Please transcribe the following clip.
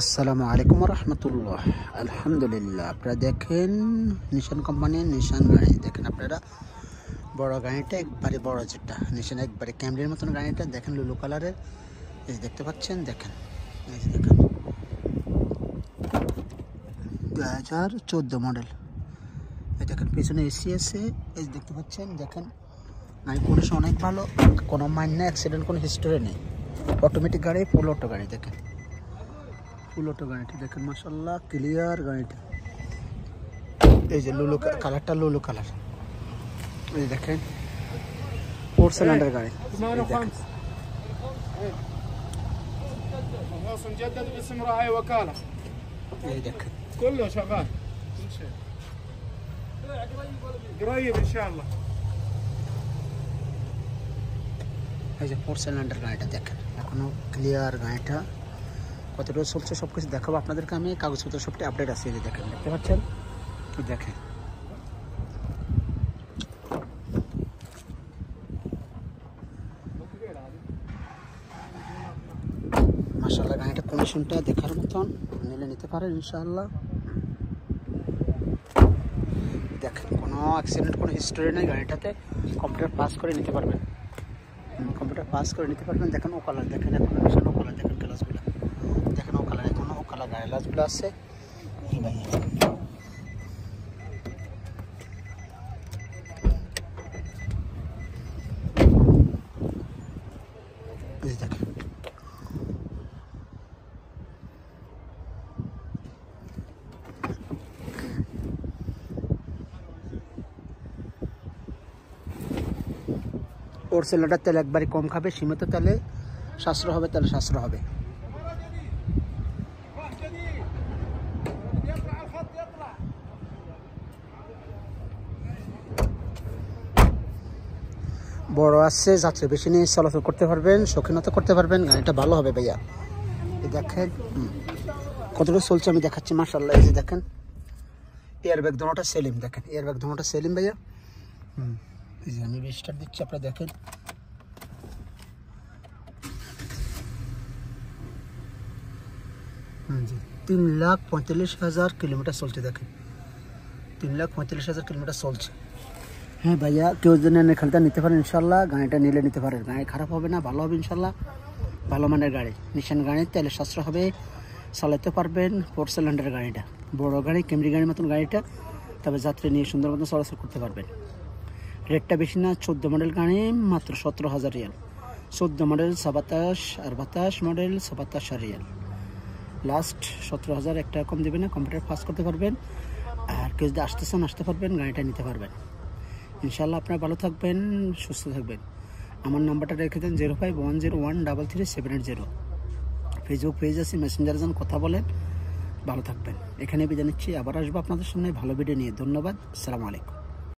আসসালামু আলাইকুম রহমতুল্লাহ। আলহামদুলিল্লাহ, আপনারা দেখেন নিশান কোম্পানির নিশান গাড়ি। দেখেন আপনারা বড় গাড়িটা, একবারে বড়, যেটা নিশান একবারে ক্যামেরার মতন গাড়িটা। দেখেন লুলু কালারের, এই দেখতে পাচ্ছেন। দেখেন এই যে দেখেন 2014 মডেল। এই দেখেন পিছনে এসি আছে, এই দেখতে পাচ্ছেন। দেখেন গাড়ি কন্ডিশন অনেক ভালো, কোনো মাইন্ড নেই, অ্যাক্সিডেন্ট কোনো হিস্টোরি নেই। অটোমেটিক গাড়ি, ফুল অটো গাড়ি। দেখেন ফুল অটো গাড়িটি দেখেন, মাশাআল্লাহ ক্লিয়ার গাড়িটা। এই যে লুলু কালারটা, লুলু কালার। এই দেখেন 4 সিলিন্ডার গাড়ি। مجدد باسم راعي وكالة. এই দেখেন كله شغال كل شيء قريب ان شاء الله. এই যে 4 সিলিন্ডার গাড়িটা দেখেন, এখনো ক্লিয়ার গাড়িটা। কতটা চলছে সব কিছু দেখাবো আপনাদেরকে আমি। কাগজপত্র সবটি আপডেট আছে, এই যে দেখেন, দেখতে পাচ্ছেন। দেখেন মাশাআল্লাহ গাড়িটা কন্ডিশনটা দেখার মতন, নিলে নিতে পারেন ইনশাআল্লাহ। দেখেন কোনো অ্যাক্সিডেন্ট, কোনো হিস্টোরি নেই গাড়িটাতে। কম্পিউটার পাস করে নিতে পারবেন, কম্পিউটার পাস করে নিতে পারবেন। দেখেন ও কালার, দেখেন এখন ও কালার, দেখেন গ্লাসগুলো, দেখেন ও কালার, এখন ও কালার গাড়ি গ্লাসগুলো আছে। এই ভাই দেখেন ওর সিলিন্ডার তেল একবারই কম খাবে, সীমিত তেলে সাশ্রয় হবে, তেলে সাশ্রয় হবে। বড় আছে, যাত্রী বেশি নিয়ে চলাচল করতে পারবেন, শৌখিনতা করতে পারবেন। গাড়িটা ভালো হবে ভাইয়া। এই দেখেন কতটা চলছে আমি দেখাচ্ছি। মাশাআল্লাহ এই যে দেখেন এয়ারব্যাগ দোনোটা সেলিম। দেখেন এয়ারব্যাগ দোনোটা সেলিম ভাইয়া। এই যে আমি স্টার্ট দিচ্ছি, আপনারা দেখেন। জি 3,45,000 কিলোমিটার চলছে। দেখেন 3,45,000 কিলোমিটার চলছে। হ্যাঁ ভাইয়া, কেউ যদি এখানটা নিতে পারেন ইনশাল্লাহ, গাড়িটা নিলে নিতে পারেন। গাড়ি খারাপ হবে না, ভালো হবে ইনশাল্লাহ। ভালো মানের গাড়ি, নিশান গাড়ি, তেলে সাশ্রয় হবে, চালাতে পারবেন। 4 সিলিন্ডার গাড়িটা বড় গাড়ি, ক্যামেরি গাড়ির মতন গাড়িটা। তবে যাত্রী নিয়ে সুন্দর মতন চলাচল করতে পারবেন। রেটটা বেশি না, 14 মডেল গাড়ি, মাত্র 17,000 রিয়াল। 14 মডেল 27 আর 22 মডেল 27 রিয়াল। লাস্ট 17,000, একটা কম দেবে না। কম্পিউটার পাস করতে পারবেন। আর কেউ যদি আসতে চান আসতে পারবেন, গাড়িটা নিতে পারবেন ইনশাল্লাহ। আপনারা ভালো থাকবেন, সুস্থ থাকবেন। আমার নাম্বারটা রেখে দেন 0510133780। ফেসবুক পেজ আছে, মেসেঞ্জারে যান, কথা বলেন। ভালো থাকবেন। এখানে বিদায় নিচ্ছি, আবার আসবো আপনাদের সামনে ভালো ভিডিও নিয়ে। ধন্যবাদ, আসসালামু আলাইকুম।